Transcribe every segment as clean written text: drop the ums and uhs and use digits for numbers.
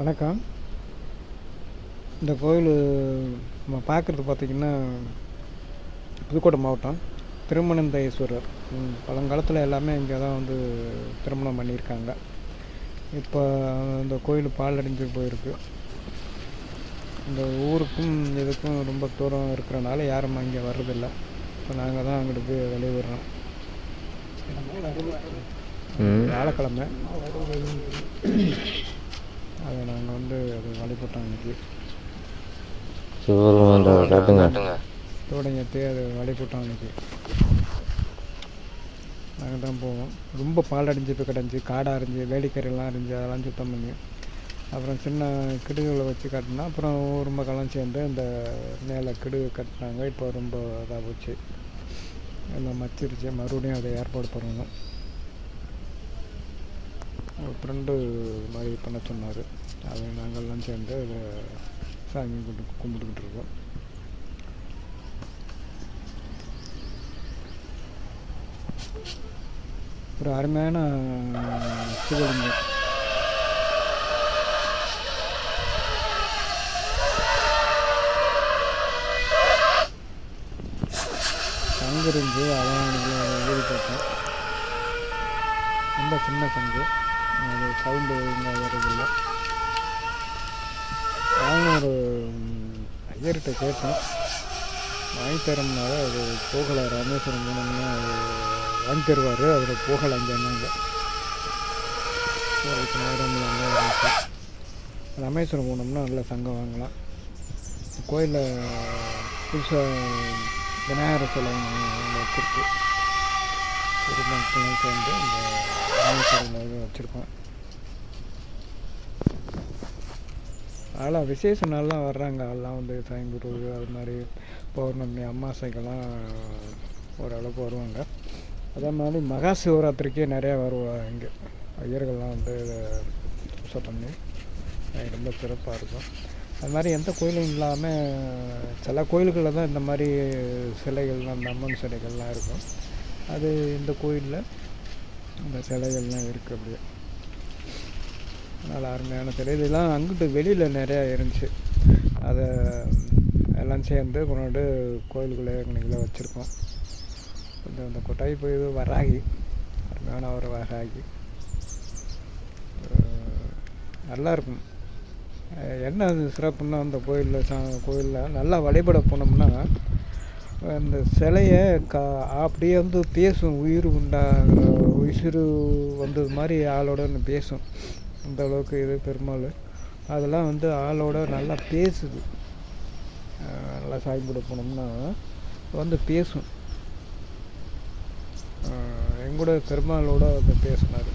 வணக்கம். இந்த கோயில் நம்ம பார்க்குறது பார்த்திங்கன்னா புதுக்கோட்டை மாவட்டம் திருமணந்தேஸ்வரர். பழங்காலத்தில் எல்லாமே இங்கே தான் வந்து திருமணம் பண்ணியிருக்காங்க. இப்போ இந்த கோயில் பாழடைஞ்சு போயிருக்கு. இந்த ஊருக்கும் இதுக்கும் ரொம்ப தூரம் இருக்கிறனால யாரும் அங்கே வர்றதில்லை. இப்போ நாங்கள் தான் அங்கிட்டு போய் வெளியிடுறோம். வியாழக்கிழமை அதை நாங்கள் வந்து அது வழிபட்டோம். இன்றைக்கி தோடைங்கத்தி அது வழிபட்டோம். இன்றைக்கி நாங்கள் தான் போவோம். ரொம்ப பாலடைஞ்சு போய் கிடஞ்சி காடாக அரிஞ்சு வேலிக்கரையெல்லாம் அரிஞ்சு அதெல்லாம் சுத்தம் பண்ணி அப்புறம் சின்ன கிடுகுகளை வச்சு கட்டினா அப்புறம் ரொம்ப காலம் சேர்ந்து இந்த மேலே கிடுகு கட்டினாங்க. இப்போ ரொம்ப இதாக போச்சு, எல்லாம் மச்சிருச்சு. மறுபடியும் அதை ஏற்பாடு பண்ணணும். ஒரு ஃப்ரெண்டு மாதிரி பண்ண சொன்னார். அதை நாங்கள்லாம் சேர்ந்து அதை சாமி கும்பிட்டுக்கிட்டு இருக்கோம். ஒரு அருமையான சிவலிங்கம். சங்கிருந்து அதான் எழுதி பார்த்தேன். ரொம்ப சின்ன சங்கு, அது சவுண்டு ஒழுங்காக வருதில்லை. அவங்க ஒரு ஐயர்கிட்ட கேட்டோம், வாங்கி தரோம்னால அது போகலை. ராமேஸ்வரம் போனோம்னா அது வாங்கி தருவார், அதில் போகலை. அங்கேனாங்க நேரம் இருந்துச்சு. ராமேஸ்வரம் போனோம்னா நல்ல சங்கம் வாங்கலாம். கோயிலில் புதுசாக விநாயகர் சிலை வச்சுருக்கு. ஒரு மக்களும் சேர்ந்து இந்த ராமேஸ்வரம் வச்சுருக்கோம். அதெல்லாம் விசேஷ நாள்லாம் வர்றாங்க. அதெல்லாம் வந்து சாயங்குருவு அது மாதிரி பௌர்ணமி அமாவாசைக்கெல்லாம் ஓரளவுக்கு வருவாங்க. அதே மாதிரி மகா சிவராத்திரிக்கே நிறையா வருவாங்க. இங்கே ஐயர்கள்லாம் வந்து இதை பூசை பண்ணி ரொம்ப சிறப்பாக இருக்கும். அது மாதிரி எந்த கோயிலும் இல்லாமல் சில கோயில்களில் தான் இந்த மாதிரி சிலைகள்லாம், இந்த அம்மன் சிலைகள்லாம் இருக்கும். அது இந்த கோயிலில் இந்த சிலைகள்லாம் இருக்குது. அப்படியே நல்ல அருமையான சிலை. இதெல்லாம் அங்கிட்டு வெளியில் நிறையா இருந்துச்சு. அதை எல்லாம் சேர்ந்து கொண்டாந்து கோயிலுக்குள்ளே எங்களுக்குள்ளே வச்சுருக்கோம். கொஞ்சம் இந்த கொட்டாய் போய் வராகி, அருமையான ஒரு வராகி நல்லாயிருக்கும். என்ன அது சிறப்புன்னா, அந்த கோயிலில் நல்லா வழிபட போனோம்னா அந்த சிலையை அப்படியே வந்து பேசும். உயிர் உண்டாகிற உயிர் வந்தது மாதிரி ஆளோட பேசும். அந்த அளவுக்கு இது பெருமாள் அதெல்லாம் வந்து ஆளோட நல்லா பேசுது. நல்லா சாய்பட போனோம்னா வந்து பேசும். எங்கூட பெருமாளோட வந்து பேசினார்.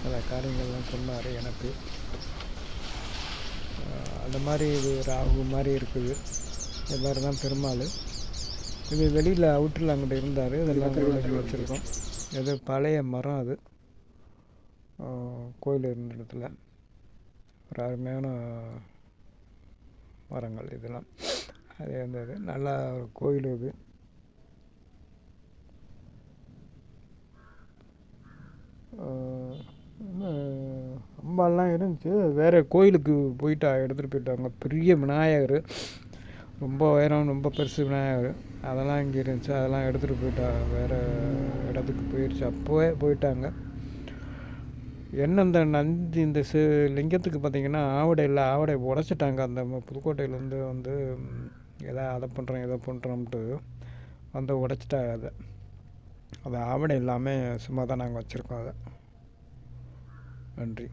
சில காரியங்கள்லாம் சொன்னார் எனக்கு. அந்த மாதிரி இது ராகு மாதிரி இருக்குது. இது மாதிரி தான் பெருமாள். இது வெளியில் அவுட்டரில் அங்கிட்ட இருந்தார். இதெல்லாம் வச்சுருக்கோம். இது பழைய மரம். அது கோயில் இருந்த இடத்துல ஒரு அருமையான மரங்கள் இதெல்லாம். அது இருந்தது. நல்லா ஒரு கோயில். இது அம்பாலாம் இருந்துச்சு. வேறு கோயிலுக்கு எடுத்துகிட்டு போயிட்டாங்க. பெரிய விநாயகர், ரொம்ப உயரம், ரொம்ப பெருசு விநாயகர். அதெல்லாம் இங்கே இருந்துச்சு. அதெல்லாம் எடுத்துகிட்டு போயிட்டா, வேறு இடத்துக்கு போயிடுச்சு. அப்போவே போயிட்டாங்க. என்ன இந்த நந்தி இந்த லிங்கத்துக்கு பார்த்திங்கன்னா ஆவடை உடச்சிட்டாங்க. அந்த புதுக்கோட்டையிலேருந்து வந்து அதை பண்ணுறோம் இதை பண்ணுறோம்ட்டு வந்து உடச்சிட்டாங்க. அதை ஆவடை எல்லாமே சும்மா தான் நாங்கள் வச்சுருக்கோம். அதை நன்றி.